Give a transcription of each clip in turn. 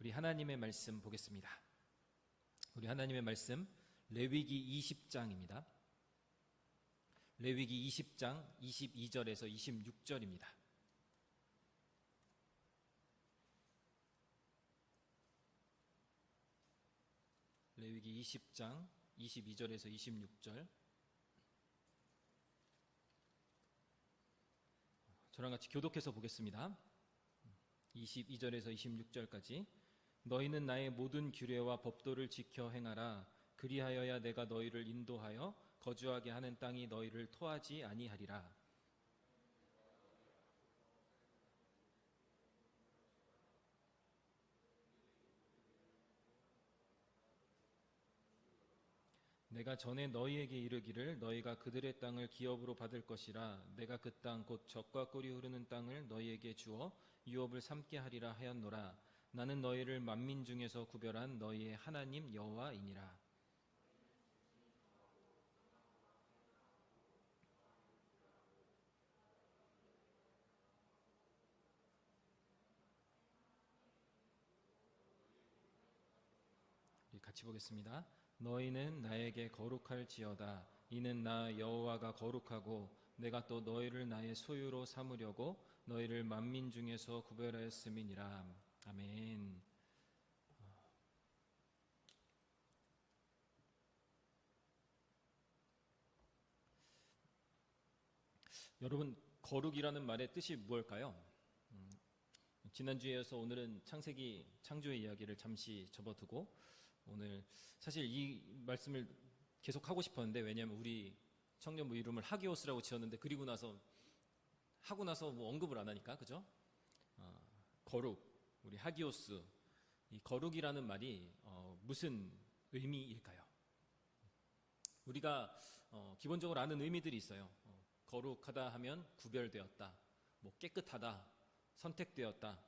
우리 하나님의 말씀 보겠습니다. 우리 하나님의 말씀 레위기 20장입니다. 레위기 20장 22절에서 26절입니다. 레위기 20장 22절에서 26절. 저랑 같이 교독해서 보겠습니다. 22절에서 26절까지. 너희는 나의 모든 규례와 법도를 지켜 행하라. 그리하여야 내가 너희를 인도하여 거주하게 하는 땅이 너희를 토하지 아니하리라. 내가 전에 너희에게 이르기를 너희가 그들의 땅을 기업으로 받을 것이라. 내가 그 땅 곧 젖과 꿀이 흐르는 땅을 너희에게 주어 유업을 삼게 하리라 하였노라. 나는 너희를 만민 중에서 구별한 너희의 하나님 여호와이니라. 같이 보겠습니다. 너희는 나에게 거룩할지어다. 이는 나 여호와가 거룩하고 내가 또 너희를 나의 소유로 삼으려고 너희를 만민 중에서 구별하였음이니라. 아멘. 여러분, 거룩이라는 말의 뜻이 무엇일까요? 지난주에 이어서 오늘은 창세기 창조의 이야기를 잠시 접어두고 오늘 사실 이 말씀을 계속 하고 싶었는데, 왜냐하면 우리 청년부 이름을 하기오스라고 지었는데 그리고 나서 하고 나서 뭐 언급을 안 하니까, 그죠? 거룩, 우리 하기오스, 이 거룩이라는 말이 무슨 의미일까요? 우리가 기본적으로 아는 의미들이 있어요. 거룩하다 하면 구별되었다, 뭐 깨끗하다, 선택되었다,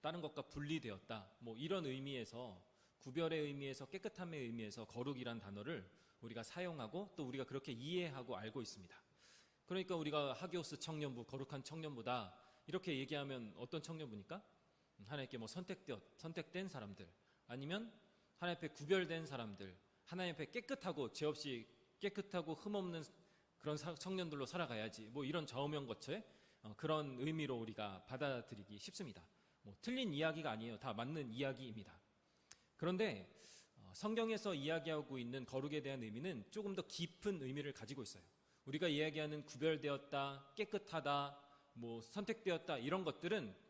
다른 것과 분리되었다, 뭐 이런 의미에서, 구별의 의미에서, 깨끗함의 의미에서 거룩이란 단어를 우리가 사용하고 또 우리가 그렇게 이해하고 알고 있습니다. 그러니까 우리가 하기오스 청년부, 거룩한 청년부다 이렇게 얘기하면 어떤 청년부니까? 하나님께 선택된 사람들, 아니면 하나님 앞에 구별된 사람들, 하나님 앞에 깨끗하고 죄 없이 깨끗하고 흠없는 그런 청년들로 살아가야지, 뭐 이런 좌우명거처의 그런 의미로 우리가 받아들이기 쉽습니다. 뭐 틀린 이야기가 아니에요. 다 맞는 이야기입니다. 그런데 성경에서 이야기하고 있는 거룩에 대한 의미는 조금 더 깊은 의미를 가지고 있어요. 우리가 이야기하는 구별되었다, 깨끗하다, 뭐 선택되었다, 이런 것들은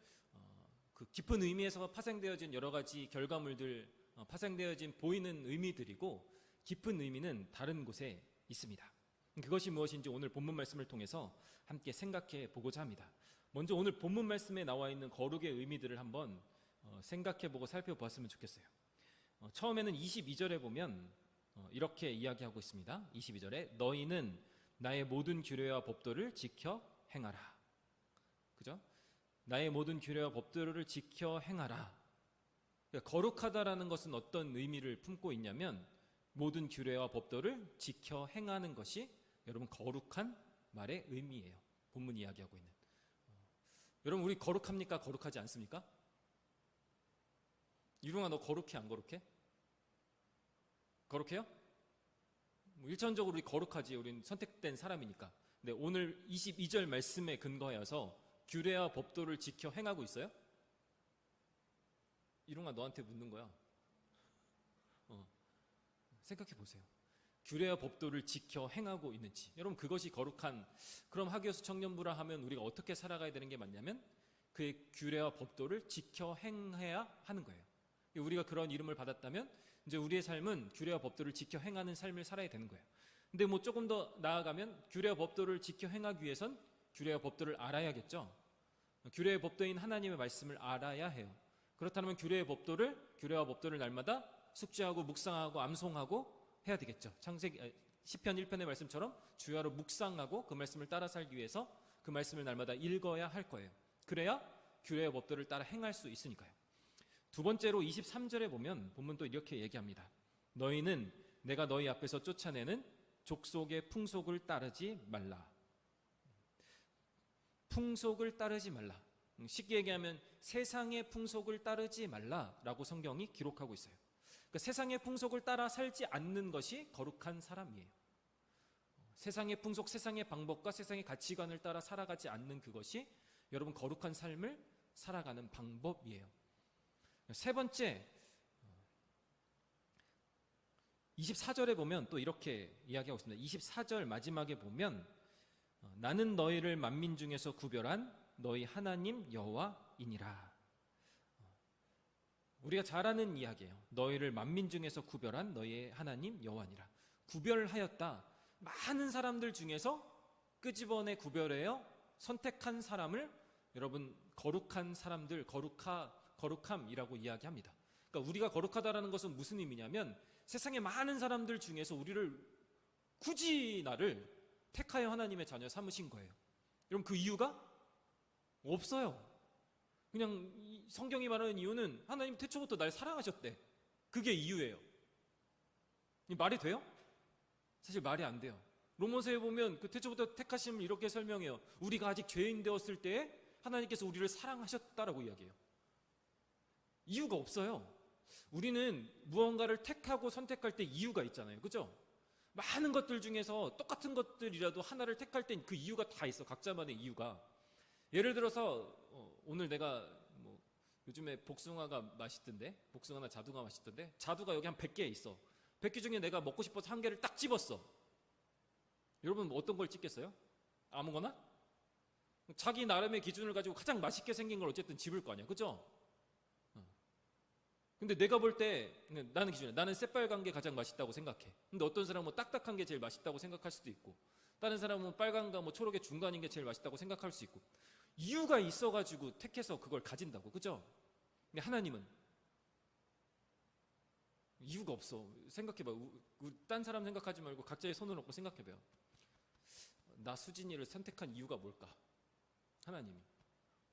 그 깊은 의미에서 파생되어진 여러 가지 결과물들, 파생되어진 보이는 의미들이고, 깊은 의미는 다른 곳에 있습니다. 그것이 무엇인지 오늘 본문 말씀을 통해서 함께 생각해 보고자 합니다. 먼저 오늘 본문 말씀에 나와 있는 거룩의 의미들을 한번 생각해 보고 살펴보았으면 좋겠어요. 처음에는 22절에 보면 이렇게 이야기하고 있습니다. 22절에 너희는 나의 모든 규례와 법도를 지켜 행하라. 그죠? 나의 모든 규례와 법도를 지켜 행하라. 그러니까 거룩하다라는 것은 어떤 의미를 품고 있냐면, 모든 규례와 법도를 지켜 행하는 것이 여러분 거룩한 말의 의미예요. 본문 이야기하고 있는. 여러분, 우리 거룩합니까? 거룩하지 않습니까? 이룽아, 너 거룩해 안 거룩해? 거룩해요? 뭐 일차원적으로 우리 거룩하지, 우린 선택된 사람이니까. 근데 오늘 22절 말씀에 근거하여서 규례와 법도를 지켜 행하고 있어요? 이룽아, 너한테 묻는 거야. 생각해 보세요. 규례와 법도를 지켜 행하고 있는지. 여러분, 그것이 거룩한, 그럼 하기오스 청년부라 하면 우리가 어떻게 살아가야 되는 게 맞냐면 그의 규례와 법도를 지켜 행해야 하는 거예요. 우리가 그런 이름을 받았다면 이제 우리의 삶은 규례와 법도를 지켜 행하는 삶을 살아야 되는 거예요. 근데 뭐 조금 더 나아가면 규례와 법도를 지켜 행하기 위해선 규례와 법도를 알아야겠죠. 규례의 법도인 하나님의 말씀을 알아야 해요. 그렇다면 규례와 법도를 날마다 숙지하고 묵상하고 암송하고 해야 되겠죠. 창세기 시편 1편의 말씀처럼 주야로 묵상하고 그 말씀을 따라 살기 위해서 그 말씀을 날마다 읽어야 할 거예요. 그래야 규례와 법도를 따라 행할 수 있으니까요. 두 번째로 23절에 보면 본문도 이렇게 얘기합니다. 너희는 내가 너희 앞에서 쫓아내는 족속의 풍속을 따르지 말라. 풍속을 따르지 말라. 쉽게 얘기하면 세상의 풍속을 따르지 말라라고 성경이 기록하고 있어요. 그러니까 세상의 풍속을 따라 살지 않는 것이 거룩한 사람이에요. 세상의 풍속, 세상의 방법과 세상의 가치관을 따라 살아가지 않는 그것이 여러분 거룩한 삶을 살아가는 방법이에요. 세 번째, 24절에 보면 또 이렇게 이야기하고 있습니다. 24절 마지막에 보면 나는 너희를 만민 중에서 구별한 너희 하나님 여호와이니라. 우리가 잘 아는 이야기예요. 너희를 만민 중에서 구별한 너희의 하나님 여호와니라. 구별하였다. 많은 사람들 중에서 끄집어내 구별해요 선택한 사람을 여러분 거룩한 사람들, 거룩함이라고 이야기합니다. 그러니까 우리가 거룩하다라는 것은 무슨 의미냐면 세상의 많은 사람들 중에서 우리를 굳이 나를 택하여 하나님의 자녀 삼으신 거예요. 여러분 그 이유가 없어요. 그냥 성경이 말하는 이유는 하나님 태초부터 날 사랑하셨대. 그게 이유예요. 말이 돼요? 사실 말이 안 돼요. 로마서에 보면 그 태초부터 택하심을 이렇게 설명해요. 우리가 아직 죄인 되었을 때에 하나님께서 우리를 사랑하셨다라고 이야기해요. 이유가 없어요. 우리는 무언가를 택하고 선택할 때 이유가 있잖아요. 그죠? 많은 것들 중에서 똑같은 것들이라도 하나를 택할 땐 그 이유가 다 있어. 각자만의 이유가. 예를 들어서 오늘 내가 요즘에 복숭아가 맛있던데, 복숭아나 자두가 맛있던데, 자두가 여기 한 100개 있어. 100개 중에 내가 먹고 싶어서 한 개를 딱 집었어. 여러분 어떤 걸 찍겠어요? 아무거나? 자기 나름의 기준을 가지고 가장 맛있게 생긴 걸 어쨌든 집을 거 아니야. 그죠? 근데 내가 볼 때 나는 기준이야. 나는 새빨간 게 가장 맛있다고 생각해. 근데 어떤 사람은 딱딱한 게 제일 맛있다고 생각할 수도 있고, 다른 사람은 빨간가 초록의 중간인 게 제일 맛있다고 생각할 수 있고, 이유가 있어가지고 택해서 그걸 가진다고. 그죠? 근데 하나님은 이유가 없어. 생각해봐. 딴 사람 생각하지 말고 각자의 손을 놓고 생각해봐요. 나 수진이를 선택한 이유가 뭘까? 하나님이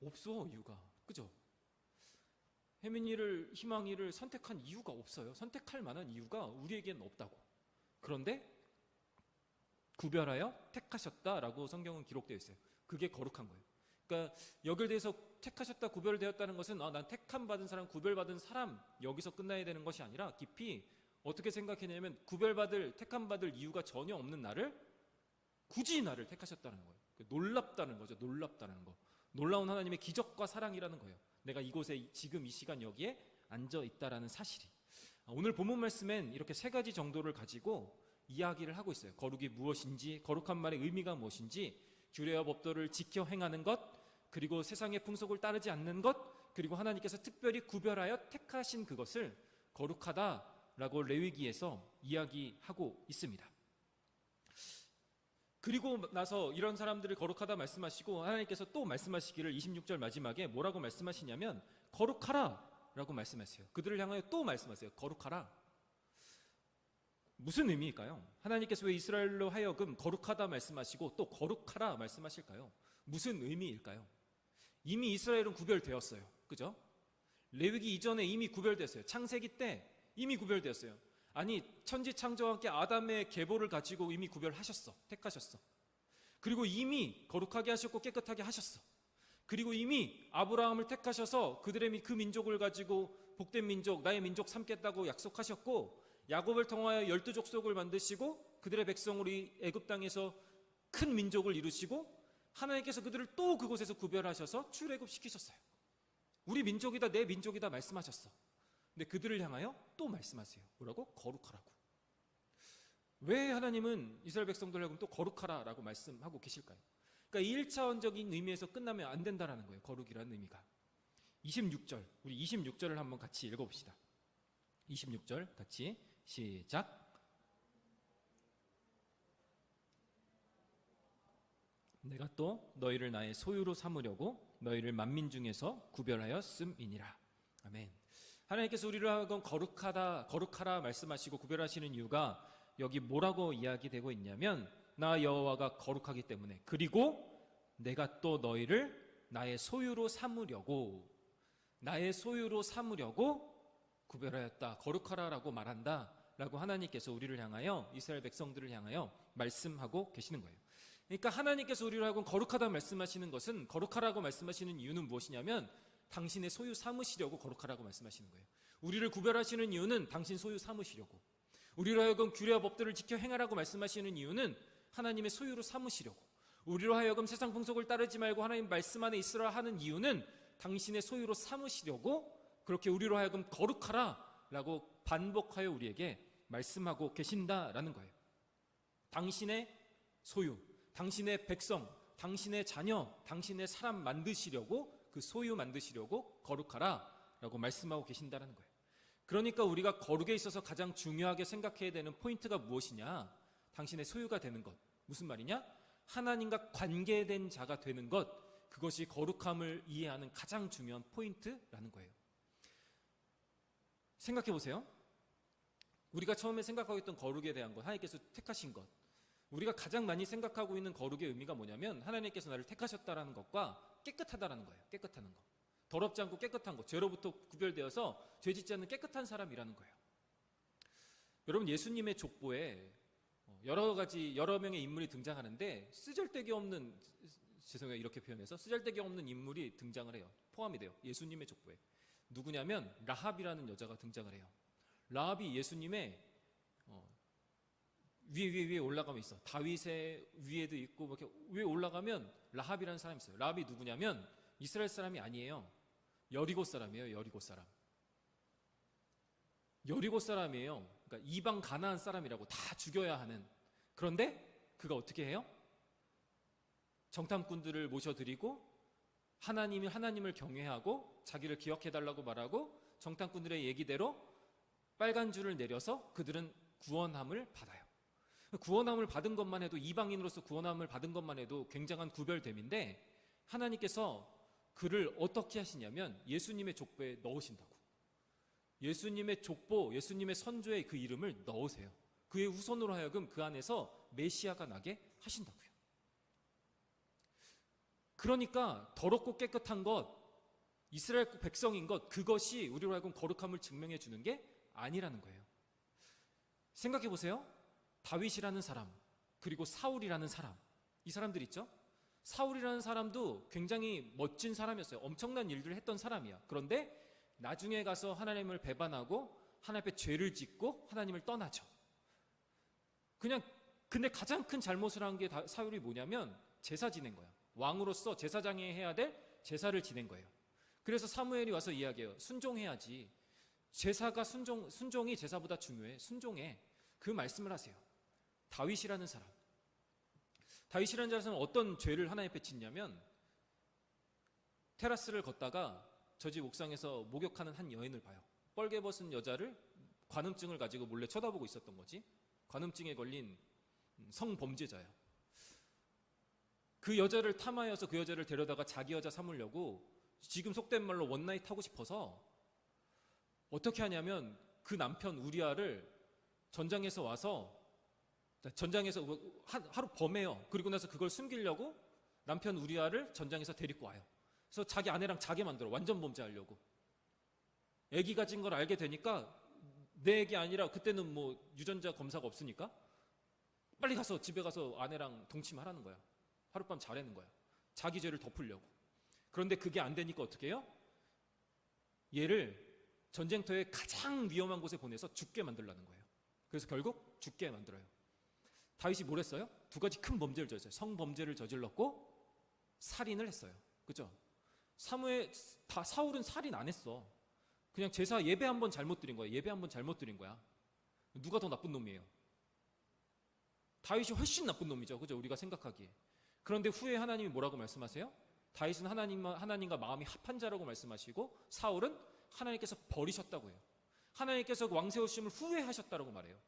없어. 이유가. 그죠? 혜민이를, 희망이를 선택한 이유가 없어요. 선택할 만한 이유가 우리에게는 없다고. 그런데 구별하여 택하셨다라고 성경은 기록되어 있어요. 그게 거룩한 거예요. 그러니까 여기에 대해서 택하셨다, 구별되었다는 것은 난 택함 받은 사람, 구별받은 사람, 여기서 끝나야 되는 것이 아니라 깊이 어떻게 생각했냐면 구별받을, 택함 받을 이유가 전혀 없는 나를 굳이 나를 택하셨다는 거예요. 놀랍다는 거죠. 놀랍다는 거. 놀라운 하나님의 기적과 사랑이라는 거예요. 내가 이곳에 지금 이 시간 여기에 앉아 있다라는 사실이. 오늘 본문 말씀엔 이렇게 세 가지 정도를 가지고 이야기를 하고 있어요. 거룩이 무엇인지, 거룩한 말의 의미가 무엇인지, 규례와 법도를 지켜 행하는 것, 그리고 세상의 풍속을 따르지 않는 것, 그리고 하나님께서 특별히 구별하여 택하신 그것을 거룩하다라고 레위기에서 이야기하고 있습니다. 그리고 나서 이런 사람들을 거룩하다 말씀하시고 하나님께서 또 말씀하시기를 26절 마지막에 뭐라고 말씀하시냐면 거룩하라 라고 말씀하세요. 그들을 향하여 또 말씀하세요. 거룩하라. 무슨 의미일까요? 하나님께서 왜 이스라엘로 하여금 거룩하다 말씀하시고 또 거룩하라 말씀하실까요? 무슨 의미일까요? 이미 이스라엘은 구별되었어요. 그죠? 레위기 이전에 이미 구별됐어요. 창세기 때 이미 구별되었어요. 아니, 천지 창조와 함께 아담의 계보를 가지고 이미 구별하셨어. 택하셨어. 그리고 이미 거룩하게 하셨고 깨끗하게 하셨어. 그리고 이미 아브라함을 택하셔서 그들의 그 민족을 가지고 복된 민족, 나의 민족 삼겠다고 약속하셨고, 야곱을 통하여 12족속을 만드시고 그들의 백성으로 애굽 땅에서 큰 민족을 이루시고 하나님께서 그들을 또 그곳에서 구별하셔서 출애굽시키셨어요. 우리 민족이다, 내 민족이다 말씀하셨어. 근데 그들을 향하여 또 말씀하세요. 뭐라고? 거룩하라고. 왜 하나님은 이스라엘 백성들을 하여금 또 거룩하라라고 말씀하고 계실까요? 그러니까 1차원적인 의미에서 끝나면 안 된다라는 거예요. 거룩이라는 의미가. 26절, 우리 26절을 한번 같이 읽어봅시다. 26절 같이 시작. 내가 또 너희를 나의 소유로 삼으려고 너희를 만민 중에서 구별하였음이니라. 아멘. 하나님께서 우리를 하여금 거룩하라 말씀하시고 구별하시는 이유가 여기 뭐라고 이야기되고 있냐면 나 여호와가 거룩하기 때문에, 그리고 내가 또 너희를 나의 소유로 삼으려고 구별하였다, 거룩하라라고 말한다 라고 하나님께서 우리를 향하여, 이스라엘 백성들을 향하여 말씀하고 계시는 거예요. 그러니까 하나님께서 우리로 하여금 거룩하다 말씀하시는 것은, 거룩하라고 말씀하시는 이유는 무엇이냐면 당신의 소유 삼으시려고 거룩하라고 말씀하시는 거예요. 우리를 구별하시는 이유는 당신 소유 삼으시려고, 우리로 하여금 규례와 법들을 지켜 행하라고 말씀하시는 이유는 하나님의 소유로 삼으시려고, 우리로 하여금 세상 풍속을 따르지 말고 하나님 말씀 안에 있으라 하는 이유는 당신의 소유로 삼으시려고 그렇게 우리로 하여금 거룩하라 라고 반복하여 우리에게 말씀하고 계신다라는 거예요. 당신의 소유, 당신의 백성, 당신의 자녀, 당신의 사람 만드시려고, 그 소유 만드시려고 거룩하라 라고 말씀하고 계신다는 거예요. 그러니까 우리가 거룩에 있어서 가장 중요하게 생각해야 되는 포인트가 무엇이냐? 당신의 소유가 되는 것. 무슨 말이냐? 하나님과 관계된 자가 되는 것, 그것이 거룩함을 이해하는 가장 중요한 포인트라는 거예요. 생각해 보세요. 우리가 처음에 생각하고 있던 거룩에 대한 것, 하나님께서 택하신 것, 우리가 가장 많이 생각하고 있는 거룩의 의미가 뭐냐면 하나님께서 나를 택하셨다라는 것과 깨끗하다라는 거예요. 깨끗하는 것, 더럽지 않고 깨끗한 것, 죄로부터 구별되어서 죄 짓지 않는 깨끗한 사람이라는 거예요. 여러분, 예수님의 족보에 여러 명의 인물이 등장하는데 쓰잘데기 없는, 죄송해요 이렇게 표현해서, 쓰잘데기 없는 인물이 등장을 해요. 포함이 돼요. 예수님의 족보에. 누구냐면 라합이라는 여자가 등장을 해요. 라합이 예수님의 위에 올라가면 있어. 다윗의 위에도 있고 이렇게 위에 올라가면 라합이라는 사람이 있어요. 라합이 누구냐면 이스라엘 사람이 아니에요. 여리고 사람이에요. 여리고 사람. 여리고 사람이에요. 그러니까 이방 가나안 사람이라고, 다 죽여야 하는. 그런데 그가 어떻게 해요? 정탐꾼들을 모셔드리고 하나님을 경외하고 자기를 기억해달라고 말하고 정탐꾼들의 얘기대로 빨간 줄을 내려서 그들은 구원함을 받아요. 구원함을 받은 것만 해도, 이방인으로서 구원함을 받은 것만 해도 굉장한 구별됨인데, 하나님께서 그를 어떻게 하시냐면 예수님의 족보에 넣으신다고. 예수님의 족보, 예수님의 선조에 그 이름을 넣으세요. 그의 후손으로 하여금 그 안에서 메시아가 나게 하신다고요. 그러니까 더럽고 깨끗한 것, 이스라엘 백성인 것, 그것이 우리로 하여금 거룩함을 증명해 주는 게 아니라는 거예요. 생각해 보세요. 다윗이라는 사람, 그리고 사울이라는 사람, 이 사람들 있죠? 사울이라는 사람도 굉장히 멋진 사람이었어요. 엄청난 일들을 했던 사람이야. 그런데 나중에 가서 하나님을 배반하고 하나님 앞에 죄를 짓고 하나님을 떠나죠. 근데 가장 큰 잘못을 한 게 사울이 뭐냐면 제사 지낸 거야. 왕으로서 제사장이 해야 될 제사를 지낸 거예요. 그래서 사무엘이 와서 이야기해요. 순종해야지. 제사가 순종이 제사보다 중요해. 순종해. 그 말씀을 하세요. 다윗이라는 사람, 어떤 죄를 하나님 앞에 짓냐면, 테라스를 걷다가 저 집 옥상에서 목욕하는 한 여인을 봐요. 뻘개 벗은 여자를 관음증을 가지고 몰래 쳐다보고 있었던 거지. 관음증에 걸린 성범죄자야. 그 여자를 탐하여서 그 여자를 데려다가 자기 여자 삼으려고, 지금 속된 말로 원나잇 하고 싶어서 어떻게 하냐면 그 남편 우리아를 전장에서 하루 범해요. 그리고 나서 그걸 숨기려고 남편 우리아를 전장에서 데리고 와요. 그래서 자기 아내랑 자게 만들어. 완전 범죄하려고. 애기 가진 걸 알게 되니까, 내 애기 아니라, 그때는 뭐 유전자 검사가 없으니까 빨리 가서 집에 가서 아내랑 동침하라는 거야. 하룻밤 자라는 거야. 자기 죄를 덮으려고. 그런데 그게 안 되니까 어떻게 해요? 얘를 전쟁터의 가장 위험한 곳에 보내서 죽게 만들라는 거예요. 그래서 결국 죽게 만들어요. 다윗이 뭘 했어요? 두 가지 큰 범죄를 저질렀어요. 성범죄를 저질렀고 살인을 했어요. 그죠? 사울은 살인 안 했어. 그냥 제사 예배 한 번 잘못 드린 거야. 예배 한 번 잘못 드린 거야. 누가 더 나쁜 놈이에요? 다윗이 훨씬 나쁜 놈이죠. 그죠? 우리가 생각하기에. 그런데 후에 하나님이 뭐라고 말씀하세요? 다윗은 하나님과 마음이 합한 자라고 말씀하시고, 사울은 하나님께서 버리셨다고 해요. 하나님께서 왕 세우심을 후회하셨다고 말해요.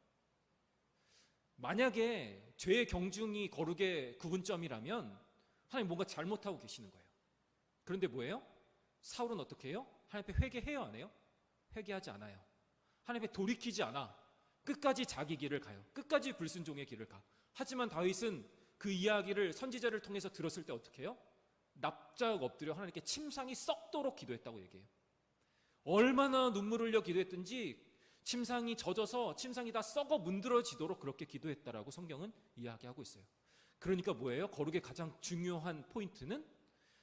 만약에 죄의 경중이 거룩의 구분점이라면 하나님 뭔가 잘못하고 계시는 거예요. 그런데 뭐예요? 사울은 어떻게 해요? 하나님 앞에 회개해요, 안 해요? 회개하지 않아요. 하나님 앞에 돌이키지 않아. 끝까지 자기 길을 가요. 끝까지 불순종의 길을 가. 하지만 다윗은 그 이야기를 선지자를 통해서 들었을 때 어떻게 해요? 납작 엎드려 하나님께 침상이 썩도록 기도했다고 얘기해요. 얼마나 눈물 흘려 기도했든지 침상이 젖어서 침상이 다 썩어 문드러지도록 그렇게 기도했다라고 성경은 이야기하고 있어요. 그러니까 뭐예요? 거룩의 가장 중요한 포인트는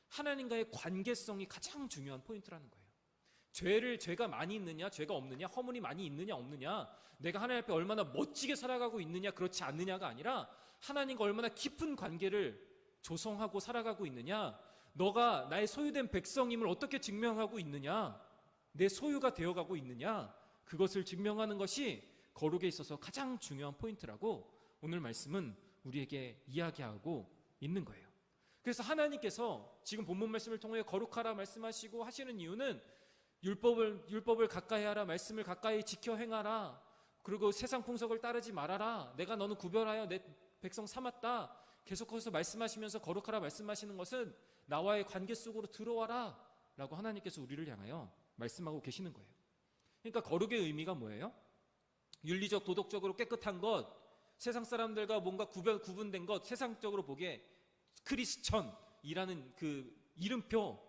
하나님과의 관계성이 가장 중요한 포인트라는 거예요. 죄가 많이 있느냐, 죄가 없느냐, 허물이 많이 있느냐, 없느냐, 내가 하나님 앞에 얼마나 멋지게 살아가고 있느냐, 그렇지 않느냐가 아니라 하나님과 얼마나 깊은 관계를 조성하고 살아가고 있느냐, 너가 나의 소유된 백성임을 어떻게 증명하고 있느냐, 내 소유가 되어가고 있느냐, 그것을 증명하는 것이 거룩에 있어서 가장 중요한 포인트라고 오늘 말씀은 우리에게 이야기하고 있는 거예요. 그래서 하나님께서 지금 본문 말씀을 통해 거룩하라 말씀하시고 하시는 이유는 율법을 가까이 하라, 말씀을 가까이 지켜 행하라, 그리고 세상 풍속을 따르지 말아라, 내가 너는 구별하여 내 백성 삼았다, 계속해서 말씀하시면서 거룩하라 말씀하시는 것은 나와의 관계 속으로 들어와라 라고 하나님께서 우리를 향하여 말씀하고 계시는 거예요. 그러니까 거룩의 의미가 뭐예요? 윤리적 도덕적으로 깨끗한 것, 세상 사람들과 뭔가 구분된 것, 세상적으로 보기에 크리스천이라는 그 이름표,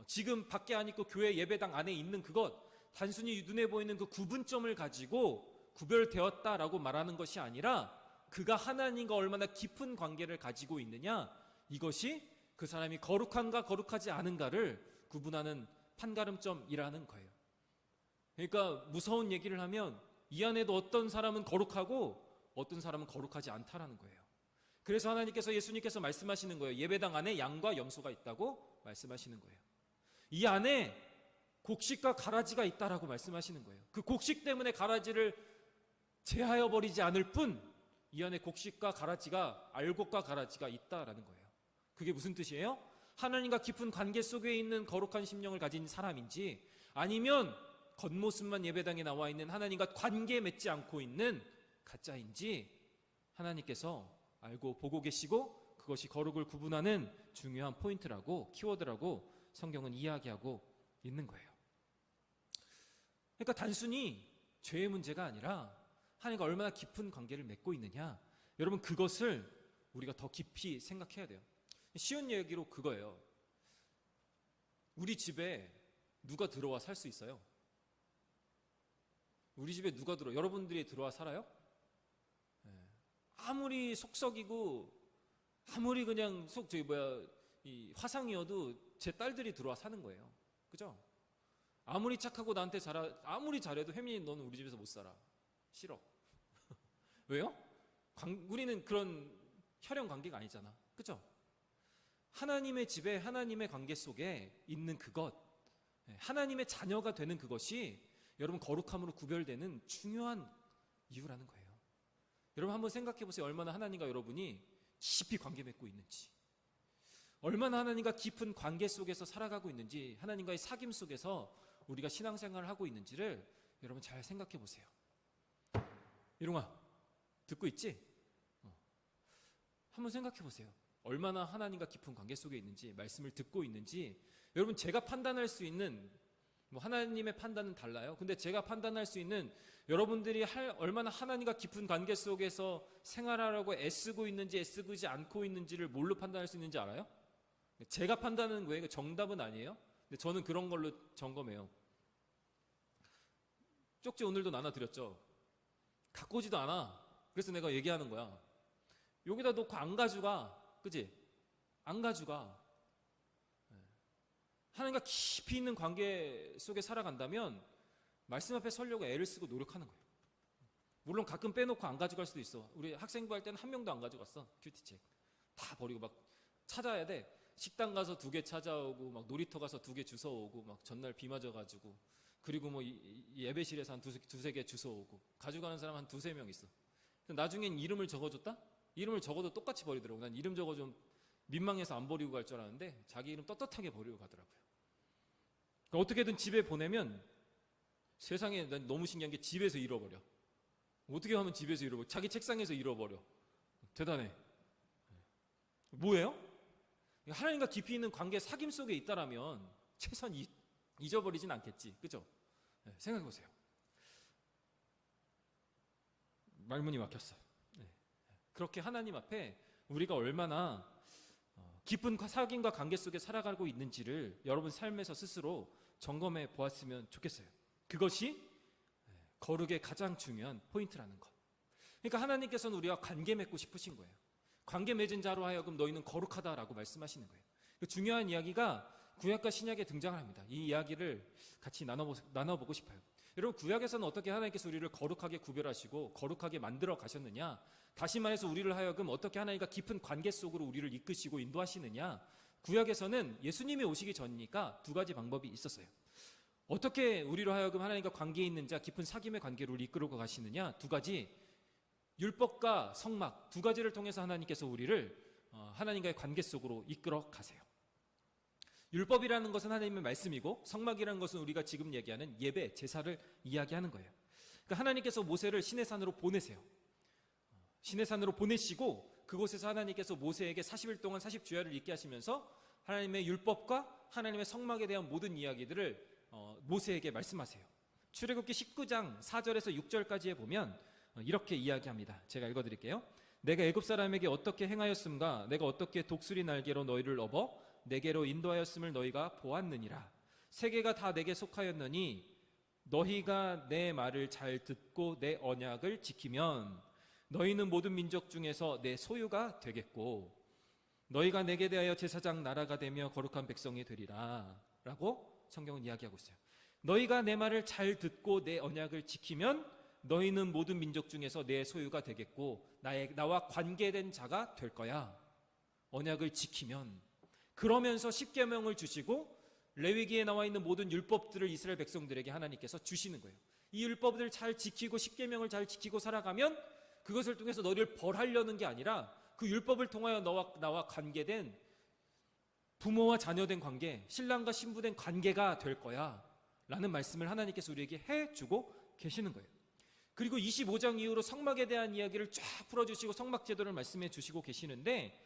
지금 밖에 안 있고 교회 예배당 안에 있는 그것, 단순히 눈에 보이는 그 구분점을 가지고 구별되었다라고 말하는 것이 아니라 그가 하나님과 얼마나 깊은 관계를 가지고 있느냐, 이것이 그 사람이 거룩한가 거룩하지 않은가를 구분하는 판가름점이라는 거예요. 그러니까 무서운 얘기를 하면 이 안에도 어떤 사람은 거룩하고 어떤 사람은 거룩하지 않다라는 거예요. 그래서 하나님께서, 예수님께서 말씀하시는 거예요. 예배당 안에 양과 염소가 있다고 말씀하시는 거예요. 이 안에 곡식과 가라지가 있다라고 말씀하시는 거예요. 그 곡식 때문에 가라지를 제하여 버리지 않을 뿐 이 안에 곡식과 가라지가, 알곡과 가라지가 있다라는 거예요. 그게 무슨 뜻이에요? 하나님과 깊은 관계 속에 있는 거룩한 심령을 가진 사람인지, 아니면 겉모습만 예배당에 나와 있는 하나님과 관계 맺지 않고 있는 가짜인지 하나님께서 알고 보고 계시고, 그것이 거룩을 구분하는 중요한 포인트라고, 키워드라고 성경은 이야기하고 있는 거예요. 그러니까 단순히 죄의 문제가 아니라 하나님과 얼마나 깊은 관계를 맺고 있느냐, 여러분 그것을 우리가 더 깊이 생각해야 돼요. 쉬운 얘기로 그거예요. 우리 집에 누가 들어와 살 수 있어요? 우리 집에 누가 여러분들이 들어와 살아요? 아무리 속썩이고 아무리 그냥 이 화상이어도 제 딸들이 들어와 사는 거예요. 그죠? 아무리 착하고 나한테 아무리 잘해도 혜민이 너는 우리 집에서 못 살아. 싫어. 왜요? 우리는 그런 혈연 관계가 아니잖아. 그죠? 하나님의 집에, 하나님의 관계 속에 있는 그것, 하나님의 자녀가 되는 그것이 여러분 거룩함으로 구별되는 중요한 이유라는 거예요. 여러분 한번 생각해 보세요. 얼마나 하나님과 여러분이 깊이 관계 맺고 있는지, 얼마나 하나님과 깊은 관계 속에서 살아가고 있는지, 하나님과의 사귐 속에서 우리가 신앙생활을 하고 있는지를 여러분 잘 생각해 보세요. 이롱아, 듣고 있지? 한번 생각해 보세요. 얼마나 하나님과 깊은 관계 속에 있는지, 말씀을 듣고 있는지. 여러분 제가 판단할 수 있는, 하나님의 판단은 달라요. 근데 제가 판단할 수 있는, 여러분들이 얼마나 하나님과 깊은 관계 속에서 생활하려고 애쓰고 있는지 애쓰지 않고 있는지를 뭘로 판단할 수 있는지 알아요? 제가 판단하는 거예요. 정답은 아니에요. 근데 저는 그런 걸로 점검해요. 쪽지 오늘도 나눠드렸죠. 갖고 오지도 않아. 그래서 내가 얘기하는 거야. 여기다 놓고 안 가져가. 그지? 안 가져가. 하나님과 깊이 있는 관계 속에 살아간다면 말씀 앞에 서려고 애를 쓰고 노력하는 거예요. 물론 가끔 빼놓고 안 가져갈 수도 있어. 우리 학생부 할 때는 한 명도 안 가져갔어. 큐티책 다 버리고 막 찾아야 돼. 식당 가서 2개 찾아오고, 막 놀이터 가서 2개 주워오고, 막 전날 비 맞아가지고, 그리고 예배실에서 한 두세 개 주워오고, 가져가는 사람 한 2-3명 있어. 나중엔 이름을 적어줬다? 이름을 적어도 똑같이 버리더라고. 난 이름 적어 좀 민망해서 안 버리고 갈 줄 알았는데 자기 이름 떳떳하게 버리고 가더라고요. 그러니까 어떻게든 집에 보내면, 세상에 난 너무 신기한 게 집에서 잃어버려. 어떻게 하면 집에서 잃어버려? 자기 책상에서 잃어버려. 대단해. 뭐예요? 하나님과 깊이 있는 관계, 사귐 속에 있다라면 최소한 잊어버리진 않겠지. 그죠? 생각해보세요. 말문이 막혔어. 그렇게 하나님 앞에 우리가 얼마나 깊은 사귐과 관계 속에 살아가고 있는지를 여러분 삶에서 스스로 점검해 보았으면 좋겠어요. 그것이 거룩의 가장 중요한 포인트라는 것. 그러니까 하나님께서는 우리와 관계 맺고 싶으신 거예요. 관계 맺은 자로 하여금 너희는 거룩하다라고 말씀하시는 거예요. 그 중요한 이야기가 구약과 신약에 등장을 합니다. 이 이야기를 같이 나눠보고 싶어요. 여러분, 구약에서는 어떻게 하나님께서 우리를 거룩하게 구별하시고 거룩하게 만들어 가셨느냐, 다시 말해서 우리를 하여금 어떻게 하나님과 깊은 관계 속으로 우리를 이끄시고 인도하시느냐, 구약에서는 예수님이 오시기 전이니까 두 가지 방법이 있었어요. 어떻게 우리로 하여금 하나님과 관계에 있는 자, 깊은 사귐의 관계로 이끌고 가시느냐, 두 가지, 율법과 성막 두 가지를 통해서 하나님께서 우리를 하나님과의 관계 속으로 이끌어 가세요. 율법이라는 것은 하나님의 말씀이고, 성막이라는 것은 우리가 지금 얘기하는 예배, 제사를 이야기하는 거예요. 그러니까 하나님께서 모세를 시내산으로 보내세요. 시내산으로 보내시고 그곳에서 하나님께서 모세에게 40일 동안 40주야를 있게 하시면서 하나님의 율법과 하나님의 성막에 대한 모든 이야기들을 모세에게 말씀하세요. 출애굽기 19장 4절에서 6절까지에 보면 이렇게 이야기합니다. 제가 읽어드릴게요. 내가 애굽 사람에게 어떻게 행하였음가? 내가 어떻게 독수리 날개로 너희를 업어 내게로 인도하였음을 너희가 보았느니라. 세계가 다 내게 속하였느니 너희가 내 말을 잘 듣고 내 언약을 지키면 너희는 모든 민족 중에서 내 소유가 되겠고 너희가 내게 대하여 제사장 나라가 되며 거룩한 백성이 되리라 라고 성경은 이야기하고 있어요. 너희가 내 말을 잘 듣고 내 언약을 지키면 너희는 모든 민족 중에서 내 소유가 되겠고 나와 관계된 자가 될 거야. 언약을 지키면. 그러면서 십계명을 주시고 레위기에 나와 있는 모든 율법들을 이스라엘 백성들에게 하나님께서 주시는 거예요. 이 율법들을 잘 지키고 십계명을 잘 지키고 살아가면 그것을 통해서 너희를 벌하려는 게 아니라 그 율법을 통하여 나와 관계된 부모와 자녀된 관계, 신랑과 신부된 관계가 될 거야 라는 말씀을 하나님께서 우리에게 해주고 계시는 거예요. 그리고 25장 이후로 성막에 대한 이야기를 쫙 풀어주시고 성막 제도를 말씀해 주시고 계시는데,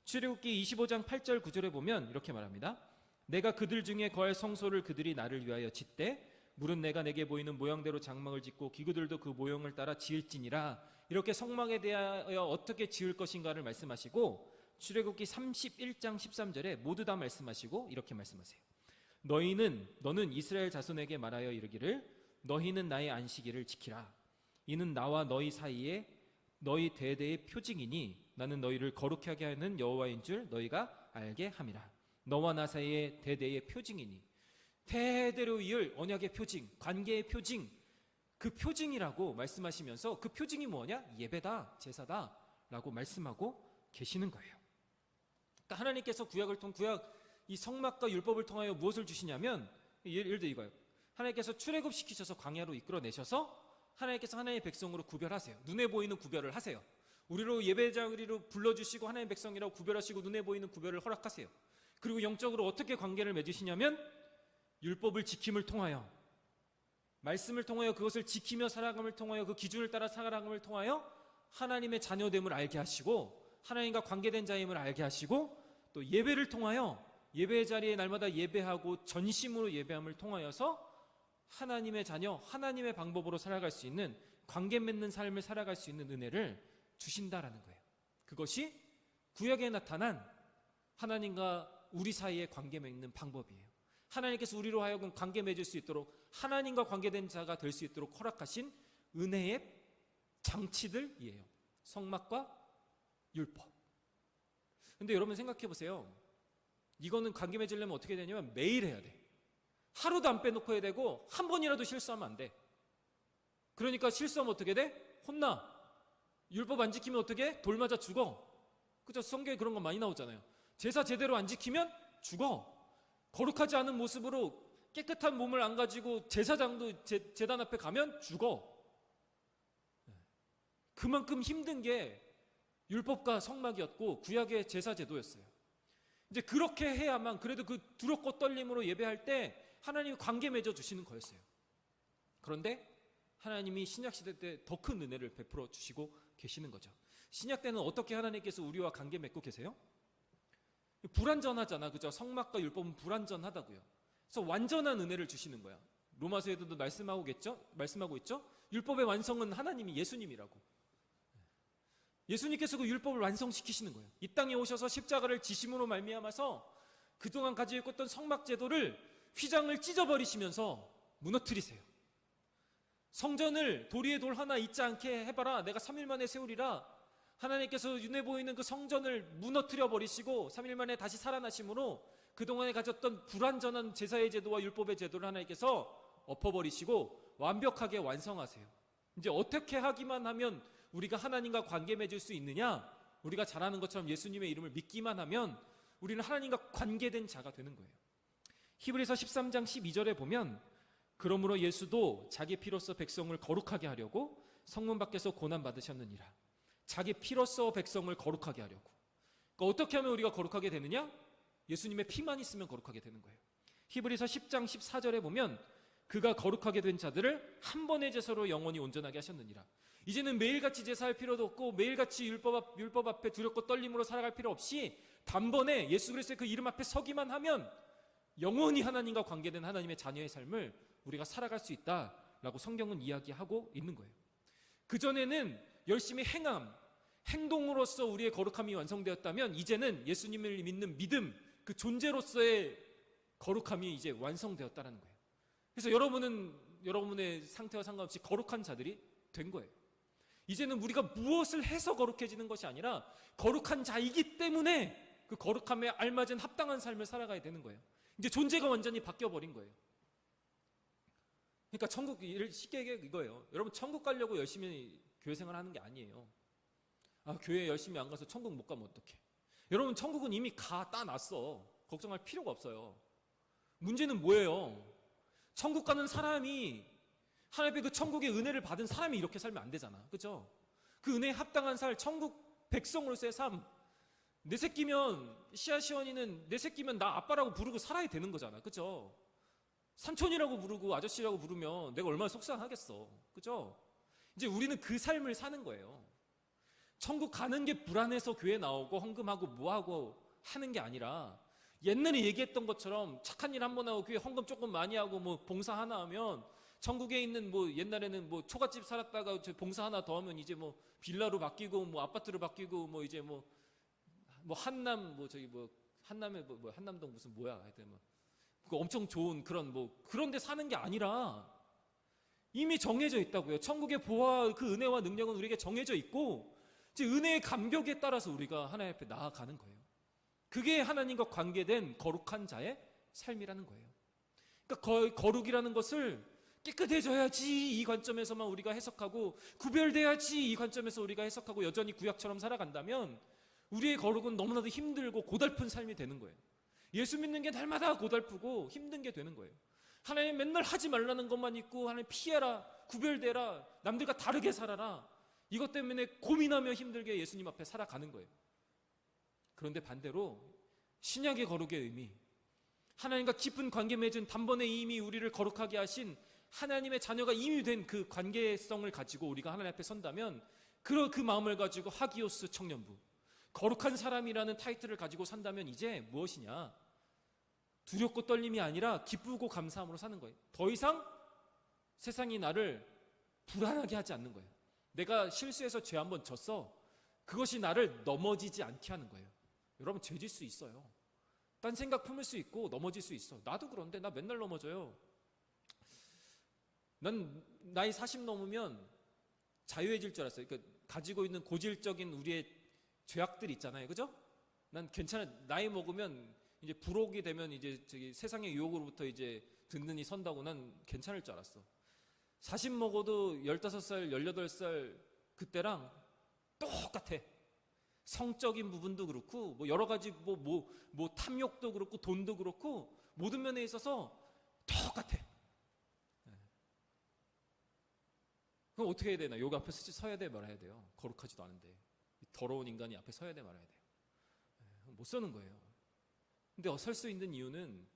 출애굽기 25장 8절 9절에 보면 이렇게 말합니다. 내가 그들 중에 거할 성소를 그들이 나를 위하여 짓되 물은 내가 내게 보이는 모양대로 장막을 짓고 기구들도 그 모형을 따라 지을지니라. 이렇게 성막에 대하여 어떻게 지을 것인가를 말씀하시고, 출애굽기 31장 13절에 모두 다 말씀하시고 이렇게 말씀하세요. 너는 이스라엘 자손에게 말하여 이르기를 너희는 나의 안식일을 지키라. 이는 나와 너희 사이에 너희 대대의 표징이니 나는 너희를 거룩하게 하는 여호와인 줄 너희가 알게 함이라. 너와 나 사이의 대대의 표징이니, 대대로 이을 언약의 표징, 관계의 표징, 그 표징이라고 말씀하시면서 그 표징이 뭐냐? 예배다, 제사다 라고 말씀하고 계시는 거예요. 그러니까 하나님께서 구약 이 성막과 율법을 통하여 무엇을 주시냐면, 예를 들어 이거예요. 하나님께서 출애굽시키셔서 광야로 이끌어내셔서 하나님께서 하나님의 백성으로 구별하세요. 눈에 보이는 구별을 하세요. 우리로 예배자리로 불러주시고 하나님의 백성이라고 구별하시고 눈에 보이는 구별을 허락하세요. 그리고 영적으로 어떻게 관계를 맺으시냐면 율법을 지킴을 통하여, 말씀을 통하여 그것을 지키며 살아감을 통하여 그 기준을 따라 살아감을 통하여 하나님의 자녀됨을 알게 하시고 하나님과 관계된 자임을 알게 하시고, 또 예배를 통하여 예배 자리에 날마다 예배하고 전심으로 예배함을 통하여서 하나님의 자녀, 하나님의 방법으로 살아갈 수 있는, 관계 맺는 삶을 살아갈 수 있는 은혜를 주신다라는 거예요. 그것이 구약에 나타난 하나님과 우리 사이의 관계 맺는 방법이에요. 하나님께서 우리로 하여금 관계 맺을 수 있도록, 하나님과 관계된 자가 될 수 있도록 허락하신 은혜의 장치들이에요. 성막과 율법. 근데 여러분 생각해 보세요. 이거는 관계 맺으려면 어떻게 되냐면 매일 해야 돼. 하루도 안 빼놓고 해야 되고 한 번이라도 실수하면 안 돼. 그러니까 실수하면 어떻게 돼? 혼나. 율법 안 지키면 어떻게 해? 돌 맞아 죽어. 그죠? 성경에 그런 거 많이 나오잖아요. 제사 제대로 안 지키면 죽어. 거룩하지 않은 모습으로 깨끗한 몸을 안 가지고 제사장도 제단 앞에 가면 죽어. 그만큼 힘든 게 율법과 성막이었고 구약의 제사 제도였어요. 이제 그렇게 해야만, 그래도 그 두렵고 떨림으로 예배할 때 하나님이 관계 맺어 주시는 거였어요. 그런데 하나님이 신약 시대 때 더 큰 은혜를 베풀어 주시고 계시는 거죠. 신약 때는 어떻게 하나님께서 우리와 관계 맺고 계세요? 불완전하잖아, 그죠? 성막과 율법은 불완전하다고요. 그래서 완전한 은혜를 주시는 거야. 로마서에도 말씀하고 있죠. 율법의 완성은 하나님이, 예수님이라고. 예수님께서 그 율법을 완성시키시는 거예요. 이 땅에 오셔서 십자가를 지심으로 말미암아서 그동안 가지고 있던 성막 제도를, 휘장을 찢어버리시면서 무너뜨리세요. 성전을 도리에 돌 하나 잊지 않게 해봐라, 내가 3일 만에 세우리라. 하나님께서 눈에 보이는 그 성전을 무너뜨려 버리시고 3일 만에 다시 살아나심으로 그동안에 가졌던 불완전한 제사의 제도와 율법의 제도를 하나님께서 엎어버리시고 완벽하게 완성하세요. 이제 어떻게 하기만 하면 우리가 하나님과 관계 맺을 수 있느냐? 우리가 잘 아는 것처럼 예수님의 이름을 믿기만 하면 우리는 하나님과 관계된 자가 되는 거예요. 히브리서 13장 12절에 보면 그러므로 예수도 자기 피로써 백성을 거룩하게 하려고 성문 밖에서 고난 받으셨느니라. 자기 피로써 백성을 거룩하게 하려고. 그러니까 어떻게 하면 우리가 거룩하게 되느냐? 예수님의 피만 있으면 거룩하게 되는 거예요. 히브리서 10장 14절에 보면 그가 거룩하게 된 자들을 한 번의 제사로 영원히 온전하게 하셨느니라. 이제는 매일같이 제사할 필요도 없고 매일같이 율법 앞에 두렵고 떨림으로 살아갈 필요 없이 단번에 예수 그리스도의 그 이름 앞에 서기만 하면 영원히 하나님과 관계된 하나님의 자녀의 삶을 우리가 살아갈 수 있다라고 성경은 이야기하고 있는 거예요. 그전에는 열심히 행동으로서 우리의 거룩함이 완성되었다면 이제는 예수님을 믿는 믿음, 그 존재로서의 거룩함이 이제 완성되었다는 거예요. 그래서 여러분의 상태와 상관없이 거룩한 자들이 된 거예요. 이제는 우리가 무엇을 해서 거룩해지는 것이 아니라 거룩한 자이기 때문에 그 거룩함에 알맞은 합당한 삶을 살아가야 되는 거예요. 이제 존재가 완전히 바뀌어버린 거예요. 그러니까 천국, 쉽게 얘기해 이거예요. 여러분 천국 가려고 열심히 교회 생활하는 게 아니에요. 교회 열심히 안 가서 천국 못 가면 어떡해. 여러분 천국은 이미 따놨어. 걱정할 필요가 없어요. 문제는 뭐예요? 천국 가는 사람이 하나님의 그 천국의 은혜를 받은 사람이 이렇게 살면 안 되잖아. 그렇죠? 그 은혜에 합당한 천국 백성으로서의 삶. 내 새끼면 시아시언이는 내 새끼면 나 아빠라고 부르고 살아야 되는 거잖아. 그렇죠? 삼촌이라고 부르고 아저씨라고 부르면 내가 얼마나 속상하겠어. 그렇죠? 이제 우리는 그 삶을 사는 거예요. 천국 가는 게 불안해서 교회 나오고 헌금하고 뭐하고 하는 게 아니라 옛날에 얘기했던 것처럼 착한 일 한 번 하고 교회 헌금 조금 많이 하고 뭐 봉사 하나 하면 천국에 있는 옛날에는 초가집 살았다가 봉사 하나 더 하면 이제 빌라로 바뀌고 아파트로 바뀌고 이제 한남 한남에 한남동 무슨 하여튼 엄청 좋은 그런 데 사는 게 아니라 이미 정해져 있다고요. 천국의 보화 그 은혜와 능력은 우리에게 정해져 있고 이제 은혜의 감격에 따라서 우리가 하나님 앞에 나아가는 거예요. 그게 하나님과 관계된 거룩한 자의 삶이라는 거예요. 그러니까 거룩이라는 것을 깨끗해져야지 이 관점에서만 우리가 해석하고 구별돼야지 이 관점에서 우리가 해석하고 여전히 구약처럼 살아간다면 우리의 거룩은 너무나도 힘들고 고달픈 삶이 되는 거예요. 예수 믿는 게 날마다 고달프고 힘든 게 되는 거예요. 하나님 맨날 하지 말라는 것만 있고 하나님 피해라, 구별되라, 남들과 다르게 살아라 이것 때문에 고민하며 힘들게 예수님 앞에 살아가는 거예요. 그런데 반대로 신약의 거룩의 의미, 하나님과 깊은 관계 맺은 단번에 이미 우리를 거룩하게 하신 하나님의 자녀가 이미 된 그 관계성을 가지고 우리가 하나님 앞에 선다면 그 마음을 가지고 하기오스 청년부, 거룩한 사람이라는 타이틀을 가지고 산다면 이제 무엇이냐? 두렵고 떨림이 아니라 기쁘고 감사함으로 사는 거예요. 더 이상 세상이 나를 불안하게 하지 않는 거예요. 내가 실수해서 죄 한번 졌어. 그것이 나를 넘어지지 않게 하는 거예요. 여러분 죄질 수 있어요. 딴 생각 품을 수 있고 넘어질 수 있어. 나도 그런데 나 맨날 넘어져요. 난 나이 40 넘으면 자유해질 줄 알았어요. 그러니까 가지고 있는 고질적인 우리의 죄악들 있잖아요. 그죠? 난 괜찮아. 나이 먹으면 이제 불혹이 되면 이제 세상의 유혹으로부터 이제 든든히 선다고 난 괜찮을 줄 알았어. 40 먹어도 15살, 18살 그때랑 똑같아. 성적인 부분도 그렇고 여러 가지 탐욕도 그렇고 돈도 그렇고 모든 면에 있어서 똑같아. 그럼 어떻게 해야 되나? 여기 앞에 서야 돼 말아야 돼요. 거룩하지도 않은데 더러운 인간이 앞에 서야 돼 말아야 돼요. 못 서는 거예요. 근데 설 수 있는 이유는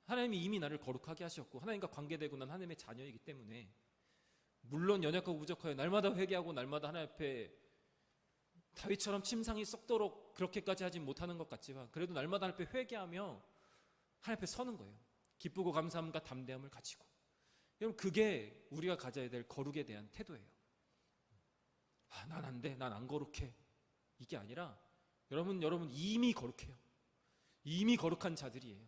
하나님이 이미 나를 거룩하게 하셨고 하나님과 관계되고 난 하나님의 자녀이기 때문에, 물론 연약하고 부족하여 날마다 회개하고 날마다 하나님 앞에 다윗처럼 침상이 썩도록 그렇게까지 하진 못하는 것 같지만 그래도 날마다 하나님 앞에 회개하며 하나님 앞에 서는 거예요. 기쁘고 감사함과 담대함을 가지고. 여러분 그게 우리가 가져야 될 거룩에 대한 태도예요. 난 안 돼, 난 안 거룩해, 이게 아니라 여러분 이미 거룩해요. 이미 거룩한 자들이에요.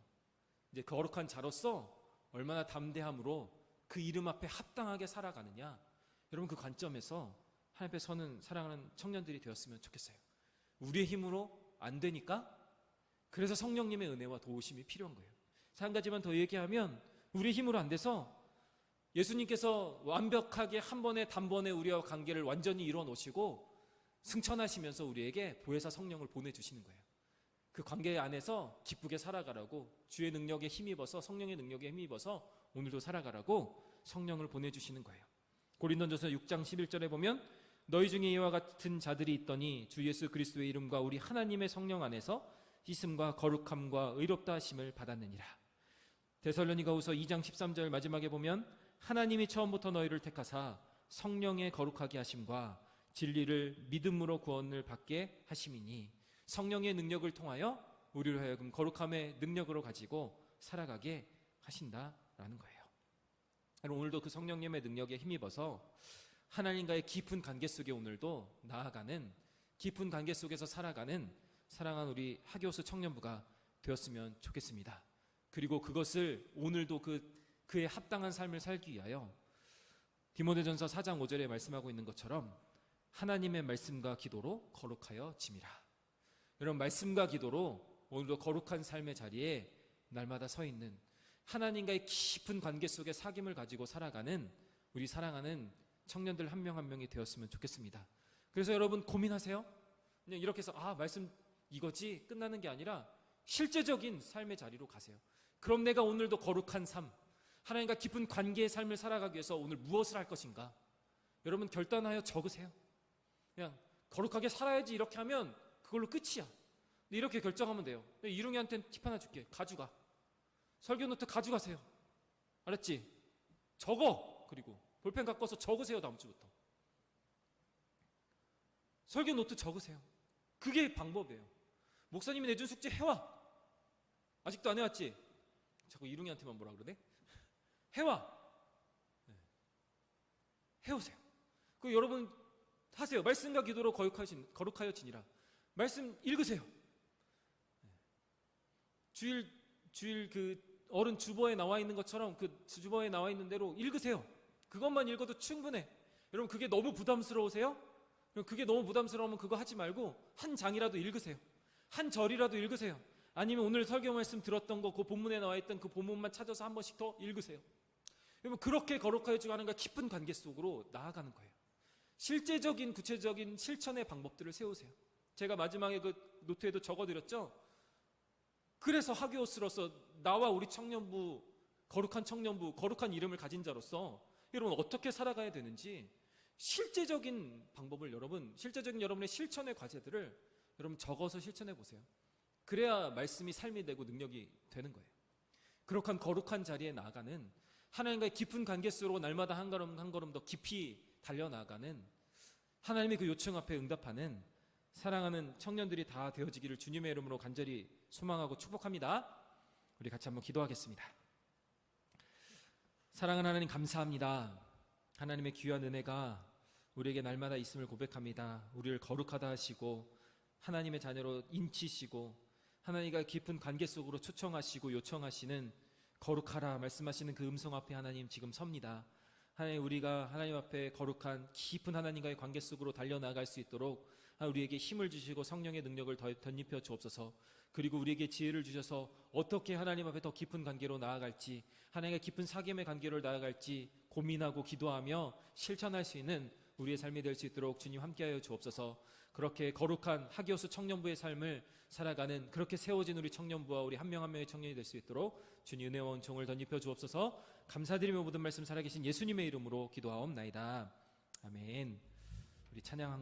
이제 거룩한 자로서 얼마나 담대함으로 그 이름 앞에 합당하게 살아가느냐, 여러분 그 관점에서 하나님 앞에 서는 사랑하는 청년들이 되었으면 좋겠어요. 우리의 힘으로 안 되니까, 그래서 성령님의 은혜와 도우심이 필요한 거예요. 한 가지만 더 얘기하면, 우리의 힘으로 안 돼서 예수님께서 완벽하게 한 번에 단번에 우리와 관계를 완전히 이루어 놓으시고 승천하시면서 우리에게 보혜사 성령을 보내주시는 거예요. 그 관계 안에서 기쁘게 살아가라고, 주의 능력에 힘입어서, 성령의 능력에 힘입어서 오늘도 살아가라고 성령을 보내주시는 거예요. 고린도전서 6장 11절에 보면 너희 중에 이와 같은 자들이 있더니 주 예수 그리스도의 이름과 우리 하나님의 성령 안에서 씻음과 거룩함과 의롭다 하심을 받았느니라. 데살로니가후서 2장 13절 마지막에 보면 하나님이 처음부터 너희를 택하사 성령의 거룩하게 하심과 진리를 믿음으로 구원을 받게 하심이니, 성령의 능력을 통하여 우리를 하여금 거룩함의 능력으로 가지고 살아가게 하신다라는 거예요. 오늘도 그 성령님의 능력에 힘입어서 하나님과의 깊은 관계 속에 오늘도 나아가는, 깊은 관계 속에서 살아가는 사랑하는 우리 하교수 청년부가 되었으면 좋겠습니다. 그리고 그것을 오늘도 그에 합당한 삶을 살기 위하여 디모데전서 4장 5절에 말씀하고 있는 것처럼 하나님의 말씀과 기도로 거룩하여 짐이라. 여러분, 말씀과 기도로 오늘도 거룩한 삶의 자리에 날마다 서 있는, 하나님과의 깊은 관계 속에 사귐을 가지고 살아가는 우리 사랑하는 청년들 한 명 한 명이 되었으면 좋겠습니다. 그래서 여러분 고민하세요. 그냥 이렇게 해서 말씀 이거지 끝나는 게 아니라 실제적인 삶의 자리로 가세요. 그럼 내가 오늘도 거룩한 삶, 하나님과 깊은 관계의 삶을 살아가기 위해서 오늘 무엇을 할 것인가? 여러분 결단하여 적으세요. 그냥 거룩하게 살아야지 이렇게 하면 그걸로 끝이야. 이렇게 결정하면 돼요. 이룽이한테는 팁 하나 줄게. 가져가. 설교 노트 가져가세요. 알았지? 적어. 그리고 볼펜 갖고 와서 적으세요. 다음 주부터 설교 노트 적으세요. 그게 방법이에요. 목사님이 내준 숙제 해와. 아직도 안 해왔지? 자꾸 이룽이한테만 뭐라 그러네? 해와. 해오세요. 그 여러분 하세요. 말씀과 기도로 거룩하여 지니라. 말씀 읽으세요. 주일 그 어른 주보에 나와 있는 것처럼 그 주보에 나와 있는 대로 읽으세요. 그것만 읽어도 충분해. 여러분 그게 너무 부담스러우세요? 그게 너무 부담스러우면 그거 하지 말고 한 장이라도 읽으세요. 한 절이라도 읽으세요. 아니면 오늘 설교 말씀 들었던 거, 그 본문에 나와 있던 그 본문만 찾아서 한 번씩 더 읽으세요. 여러분 그렇게 거룩하여 지고 하는가 깊은 관계 속으로 나아가는 거예요. 실제적인 구체적인 실천의 방법들을 세우세요. 제가 마지막에 그 노트에도 적어드렸죠. 그래서 하교스로서 나와 우리 청년부, 거룩한 청년부, 거룩한 이름을 가진 자로서 여러분 어떻게 살아가야 되는지 실제적인 방법을 실제적인 여러분의 실천의 과제들을 여러분 적어서 실천해 보세요. 그래야 말씀이 삶이 되고 능력이 되는 거예요. 그렇게 거룩한 자리에 나아가는, 하나님과의 깊은 관계 속으로 날마다 한 걸음 한 걸음 더 깊이 달려나가는, 하나님의 그 요청 앞에 응답하는 사랑하는 청년들이 다 되어지기를 주님의 이름으로 간절히 소망하고 축복합니다. 우리 같이 한번 기도하겠습니다. 사랑하는 하나님 감사합니다. 하나님의 귀한 은혜가 우리에게 날마다 있음을 고백합니다. 우리를 거룩하다 하시고 하나님의 자녀로 인치시고 하나님과 깊은 관계 속으로 초청하시고 요청하시는 거룩하라 말씀하시는 그 음성 앞에 하나님 지금 섭니다. 하나님, 우리가 하나님 앞에 거룩한 깊은 하나님과의 관계 속으로 달려나갈 수 있도록 우리에게 힘을 주시고 성령의 능력을 덧입혀 주옵소서. 그리고 우리에게 지혜를 주셔서 어떻게 하나님 앞에 더 깊은 관계로 나아갈지, 하나님과 깊은 사귐의 관계로 나아갈지 고민하고 기도하며 실천할 수 있는 우리의 삶이 될 수 있도록 주님 함께하여 주옵소서. 그렇게 거룩한 하교수 청년부의 삶을 살아가는, 그렇게 세워진 우리 청년부와 우리 한 명 한 명의 청년이 될 수 있도록 주님 은혜와 은총을 덧입혀 주옵소서. 감사드리며 모든 말씀 살아계신 예수님의 이름으로 기도하옵나이다. 아멘. 우리 찬양 한 곡